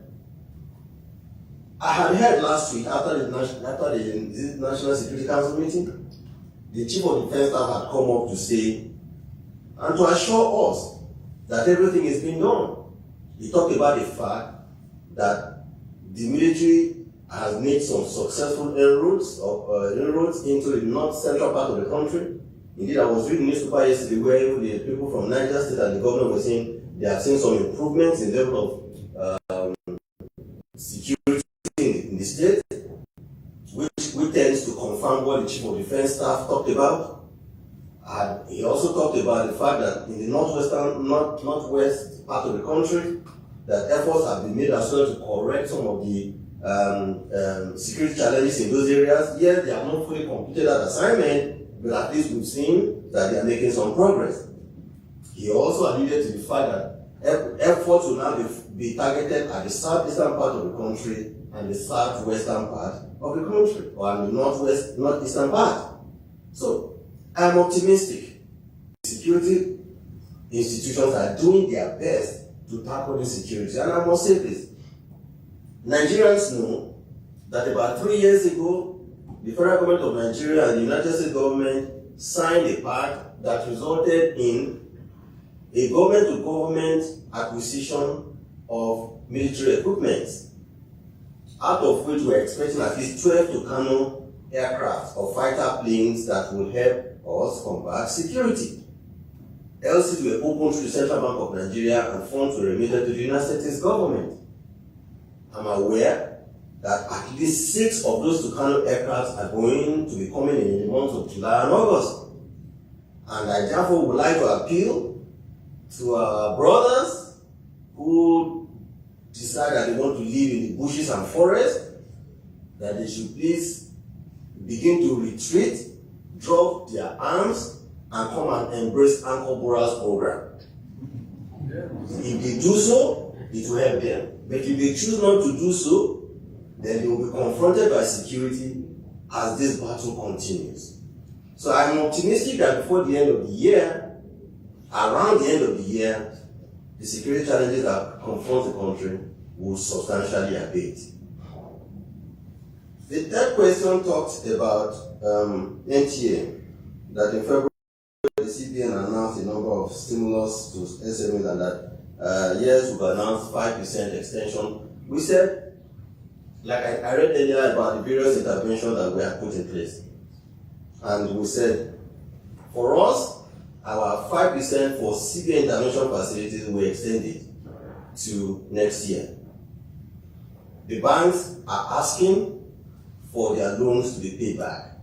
Speaker 1: I had heard last week after the National Security Council meeting, the Chief of Defense Staff had come up to say, and to assure us that everything is being done. He talked about the fact that the military has made some successful inroads into the north central part of the country. Indeed, I was reading newspaper yesterday where the people from Niger State and the governor were saying they have seen some improvements in the level of security in the state, which tends to confirm what the Chief of Defense Staff talked about. And he also talked about the fact that in the northwest part of the country, that efforts have been made as well to correct some of the security challenges in those areas. Yes, they have not fully completed that assignment, but at least we've seen that they are making some progress. He also alluded to the fact that efforts will now be targeted at the southeastern part of the country and the southwestern part of the country, or the northeastern part. So, I'm optimistic. Security institutions are doing their best to tackle insecurity. And I must say this, Nigerians know that about 3 years ago, the federal government of Nigeria and the United States government signed a pact that resulted in a government-to-government acquisition of military equipment, out of which we're expecting at least 12 Tucano aircraft or fighter planes that will help us combat security. LCs were opened to the Central Bank of Nigeria and funds were remitted to the United States government. I'm aware that at least 6 of those Tucano aircraft are going to be coming in the months of July and August. And I therefore would like to appeal to our brothers who decide that they want to live in the bushes and forests, that they should please begin to retreat, drop their arms, and come and embrace Uncle Bora's program. If they do so, it will help them. But if they choose not to do so, then they will be confronted by security as this battle continues. So I'm optimistic that before the end of the year, around the end of the year, the security challenges that confront the country will substantially abate. The third question talked about NTA, that in February the CBN announced a number of stimulus to SMEs and that yes, we've announced 5% extension. We said, like I read earlier about the various interventions that we have put in place. And we said, for us, our 5% for CBN intervention facilities will extend it to next year. The banks are asking for their loans to be paid back.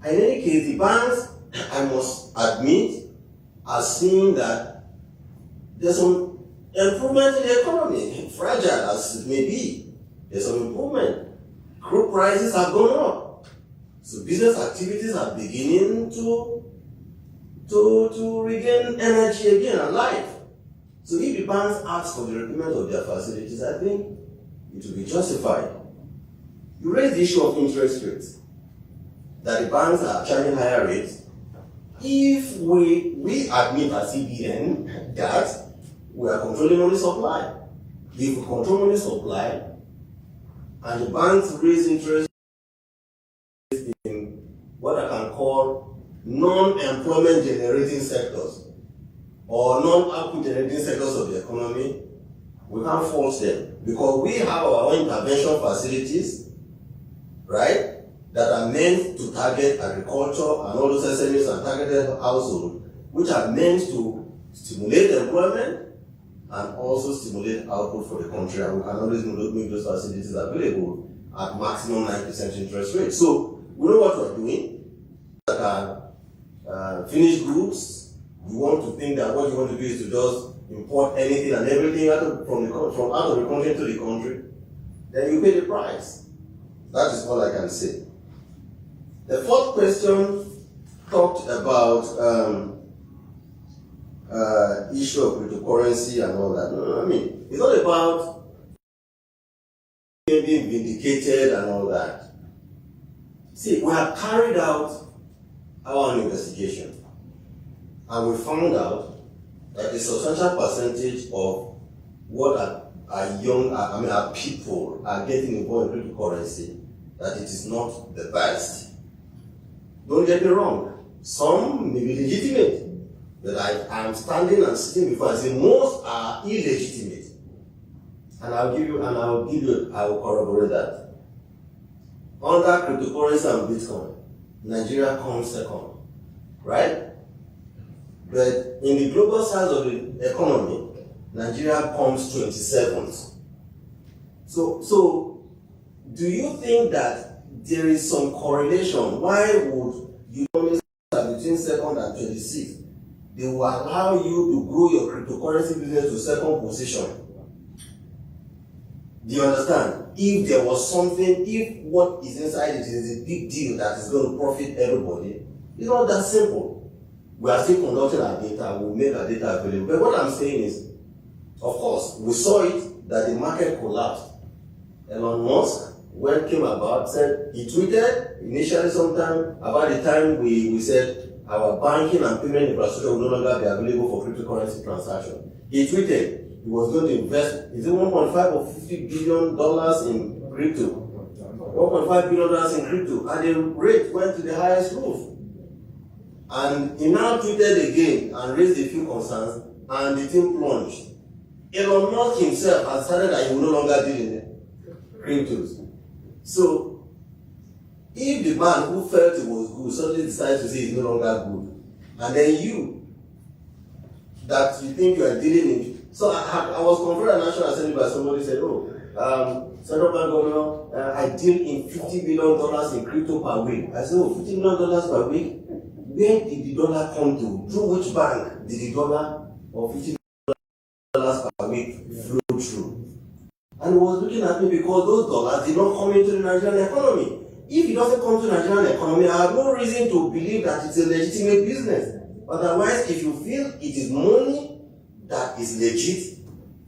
Speaker 1: In any case, the banks, I must admit, are seeing that there's some improvement in the economy, fragile as it may be. There's some improvement. Crude prices have gone up. So business activities are beginning to regain energy again and life. So if the banks ask for the repayment of their facilities, I think it will be justified. You raise the issue of interest rates, that the banks are charging higher rates. If we admit as CBN that we are controlling only supply. If we control only supply, and the banks raise interest in what I can call non-employment generating sectors or non-output generating sectors of the economy, we can't force them because we have our own intervention facilities, right, that are meant to target agriculture and all those SMEs and targeted households, which are meant to stimulate employment and also stimulate output for the country, and we can always make those facilities available at maximum 9% interest rate. So we know what we're doing. That are finished goods. You want to think that what you want to do is to just import anything and everything from out of the country to the country, then you pay the price. That is all I can say. The fourth question talked about issue of cryptocurrency and all that. No, I mean, it's not about being vindicated and all that. See, we have carried out our own investigation, and we found out that a substantial percentage of what our people are getting involved in cryptocurrency, that it is not the best. Don't get me wrong, some may be legitimate, but I am standing and sitting before I say most are illegitimate. And I will corroborate that. Under cryptocurrency and Bitcoin, Nigeria comes second, right? But in the global size of the economy, Nigeria comes 27th. So do you think that there is some correlation? Why would you notice that between second and 26th, they will allow you to grow your cryptocurrency business to second position? Do you understand? If there was something, if what is inside it is a big deal that is going to profit everybody, it's not that simple. We are still conducting our data, we'll make our data available. But what I'm saying is, of course, we saw it that the market collapsed. Elon Musk, when it came about, said he tweeted initially sometime about the time we said our banking and payment infrastructure will no longer be available for cryptocurrency transaction. He tweeted he was going to invest, is it 1.5 or $50 billion in crypto? $1.5 billion in crypto, and the rate went to the highest roof. And he now tweeted again and raised a few concerns, and the thing plunged. Elon Musk himself has decided that he will no longer deal in cryptos. So, if the man who felt it was good suddenly decides to say it's no longer good, and then you, that you think you are dealing in. So I was confronted at National Assembly by somebody said, Central Bank Governor, I deal in $50 million in crypto per week. I said, $50 million per week? Where did the dollar come to? Through which bank did the dollar of $50 million per week flow through? And he was looking at me because those dollars did not come into the Nigerian economy. If it doesn't come to the Nigerian economy, I have no reason to believe that it's a legitimate business. Otherwise, if you feel it is money that is legit,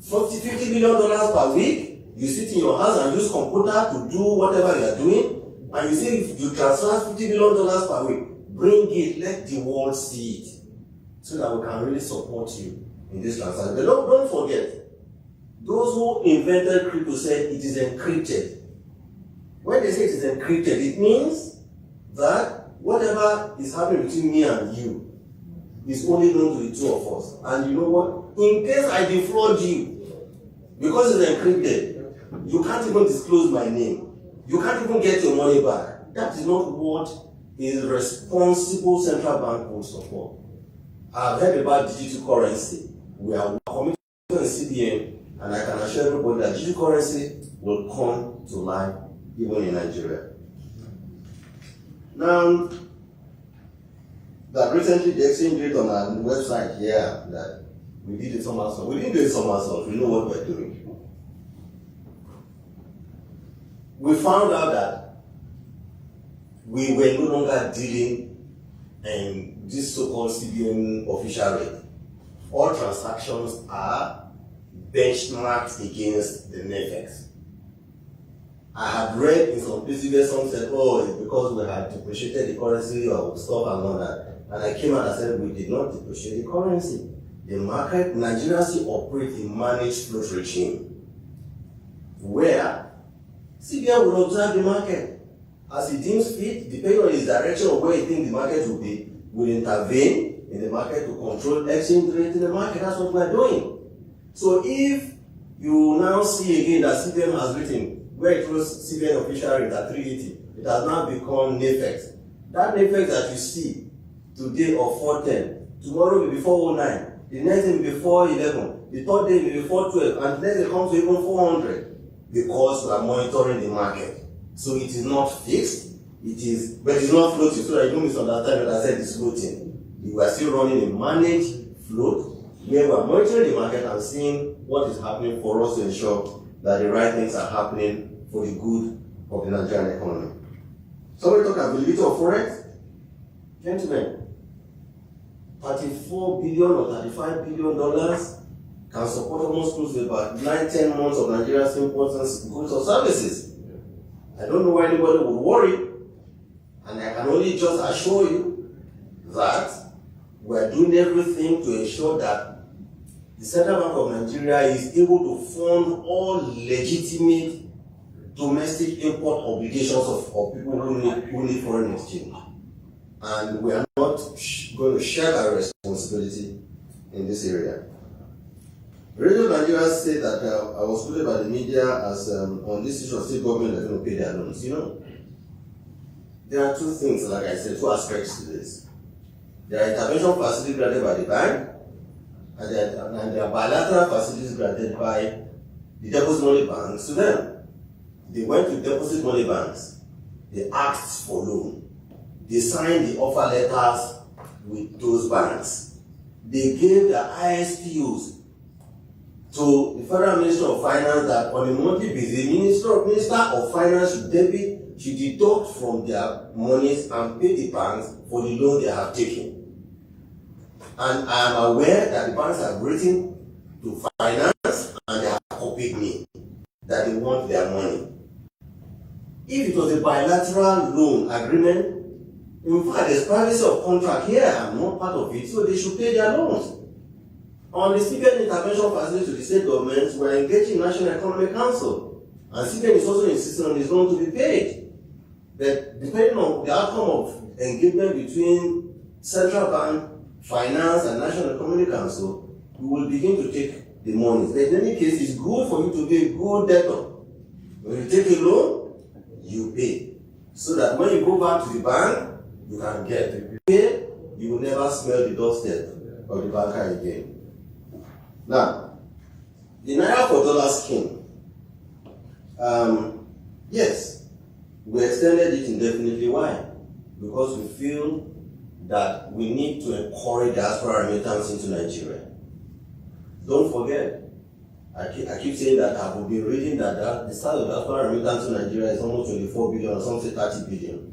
Speaker 1: $50 million per week, you sit in your house and use computer to do whatever you are doing, and you say if you transfer $50 million per week, bring it, let the world see it, so that we can really support you in this transaction. But don't forget, those who invented crypto said it is encrypted. When they say it is encrypted, it means that whatever is happening between me and you is only known to the two of us. And you know what? In case I defraud you, because it's encrypted, you can't even disclose my name. You can't even get your money back. That is not what a responsible central bank will support. I've heard about digital currency. We are committed to CBN, and I can assure everybody that digital currency will come to life even in Nigeria. Now, that recently the exchange rate on our website here, that we did a somersault. We didn't do a somersault, we know what we're doing. We found out that we were no longer dealing in this so-called CBN official rate. All transactions are benchmarked against the NAFEX. I had read in some places where some said, it's because we had depreciated the currency or stuff and all that. And I came out and said, we did not depreciate the currency. The market, Nigeria still operates a managed float regime, where CBN will observe the market. As it deems fit, depending on its direction of where it thinks the market will be, will intervene in the market to control exchange rate in the market. That's what we're doing. So if you now see again that CBN has written, where it was CBN official rate at 380, it has now become NAFEX. That NAFEX that you see today of 410, tomorrow will be 409, the next day will be 411, the third day will be 412, and the next day comes to even 400, because we are monitoring the market. So it is not fixed, but it's not floating, so I don't misunderstand what I said it's floating. We are still running a managed float, where we are monitoring the market and seeing what is happening for us to ensure that the right things are happening for the good of the Nigerian economy. Somebody talk availability of forex. Gentlemen, $34 billion or $35 billion can support almost close to about 9-10 months of Nigeria's imports and goods or services. I don't know why anybody would worry, and I can only just assure you that we are doing everything to ensure that the Central Bank of Nigeria is able to fund all legitimate domestic import obligations of people who need foreign exchange. And we are not going to share our responsibility in this area. Radio Nigeria said that I was quoted by the media as on this issue of state government that don't pay their loans. You know, there are two things, like I said, two aspects to this. There are intervention facilities granted by the bank, and there are bilateral facilities granted by the deposit money banks to them. They went to deposit money banks, they asked for loan, they signed the offer letters with those banks, they gave the ISPOs to the Federal Minister of Finance that on a monthly basis, the Minister of Finance should deduct from their monies and pay the banks for the loan they have taken. And I am aware that the banks have written to finance and they have copied me that they want their money. If it was a bilateral loan agreement, in fact, there's privacy of contract here, I'm not part of it, so they should pay their loans. On the CBN intervention facility to the state governments, we're engaging National Economic Council, and CBN is also insisting on his loan to be paid. But depending on the outcome of engagement between Central Bank, Finance, and National Economic Council, we will begin to take the money. But in any case, it's good for you to be a good debtor. When you take a loan, you pay. So that when you go back to the bank, you can get. If you pay, you will never smell the doorstep of the banker again. Now, the Naira for dollar scheme, yes, we extended it indefinitely. Why? Because we feel that we need to encourage diaspora remittance into Nigeria. Don't forget, I keep saying that I've been reading that the size of diaspora remittance to Nigeria is almost 24 billion or something 30 billion.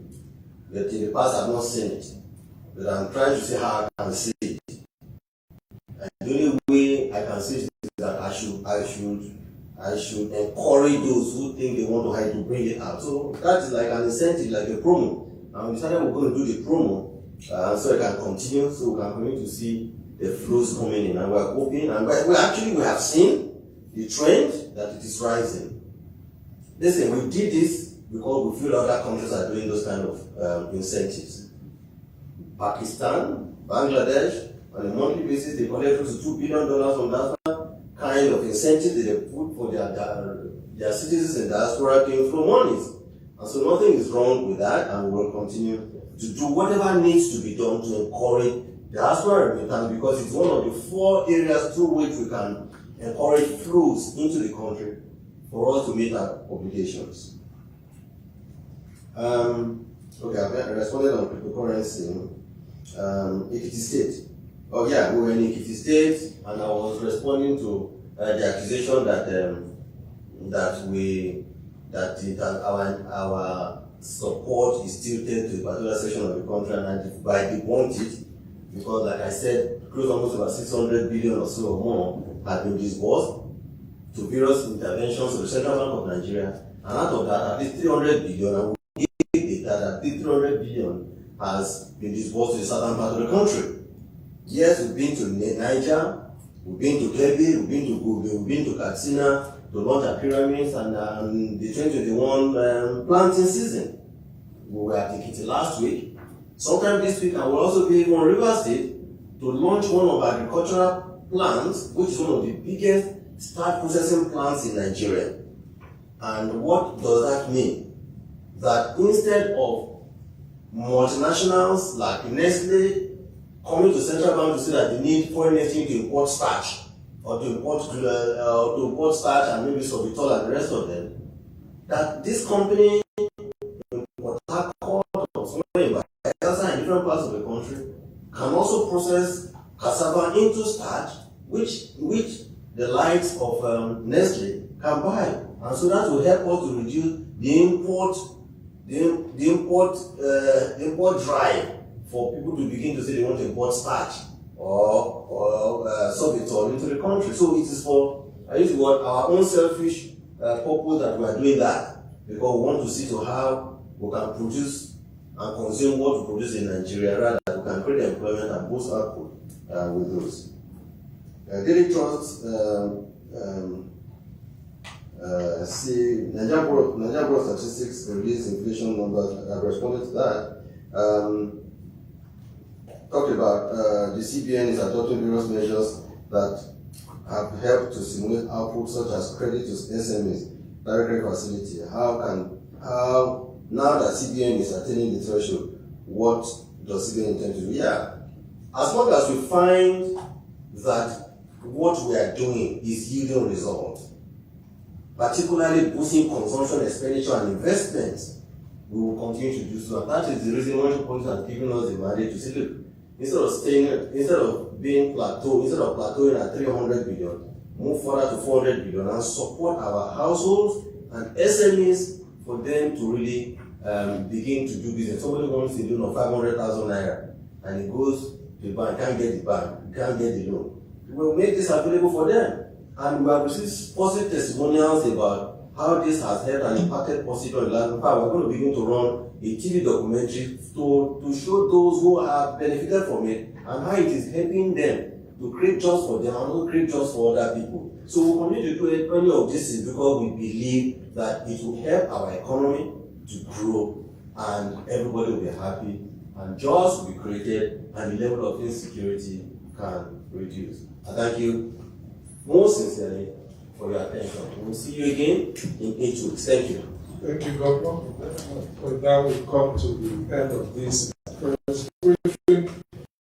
Speaker 1: But in the past, I've not seen it. But I'm trying to see how I can see it. And the only way I can see it is that I should encourage those who think they want to hide to bring it out. So that is like an incentive, like a promo. And we decided we're going to do the promo so it can continue, so we can continue to see the flows coming in. And we're hoping, and we have seen the trend that it is rising. Listen, we did this because we feel other countries are doing those kind of incentives. Pakistan, Bangladesh, on a monthly basis, they collect close to $2 billion on that kind of incentive that they put for their citizens in diaspora to inflow monies. And so nothing is wrong with that, and we will continue to do whatever needs to be done to encourage diaspora remittance, because it's one of the 4 areas through which we can encourage flows into the country for us to meet our obligations. Okay, I responded on cryptocurrency. Ekiti State. Oh yeah, we were in Ekiti State, and I was responding to the accusation that our support is tilted to a particular section of the country, and I debunked it because, like I said, close almost about 600 billion or so or more had been disbursed to various interventions of the Central Bank of Nigeria, and out of that, at least 300 billion, and we give data that 300 billion has been disbursed to the southern part of the country. Yes, we've been to Niger, we've been to Kebbi, we've been to Gombe, we've been to Katsina to launch our pyramids and the 2021 planting season. We were at Ekiti last week. Sometime this week, I will also be in Rivers State to launch one of our agricultural plants, which is one of the biggest starch processing plants in Nigeria. And what does that mean? That instead of multinationals like Nestle coming to Central Bank to say that they need foreign exchange to import starch, or to import starch and maybe sorbitol and the rest of them, that this company in Port Harcourt or somewhere in Bayelsa in different parts of the country can also process cassava into starch which the likes of Nestle can buy, and so that will help us to reduce the import drive for people to begin to say they want to import starch or sorbitol into the country. So it is for our own selfish purpose that we are doing that, because we want to see to how we can produce and consume what we produce in Nigeria, rather than we can create employment and boost output with those. Daily Trust, Nigeria Bureau of Statistics released inflation numbers. I responded to that. Talked about the CBN is adopting various measures that have helped to stimulate output, such as credit to SMEs, direct credit facility. How now that CBN is attaining the threshold, what does CBN intend to do? Yeah, as long as we find that what we are doing is yielding results, particularly boosting consumption, expenditure, and investments, we will continue to do so. And that is the reason why the policy has given us the mandate to say, look, instead of plateauing at 300 billion, move further to 400 billion and support our households and SMEs for them to really begin to do business. Somebody wants a loan of 500,000 naira and he goes to the bank, can't get the loan. We will make this available for them. And we have received positive testimonials about how this has helped and impacted positively on the land. In fact, we're going to begin to run a TV documentary to show those who have benefited from it and how it is helping them to create jobs for them and also create jobs for other people. So we'll continue to do any of this is because we believe that it will help our economy to grow and everybody will be happy and jobs will be created and the level of insecurity can reduce. I thank you most sincerely for your attention. We'll see you again in 8 weeks. Thank you.
Speaker 2: Thank you, Governor. But now we come to the end of this.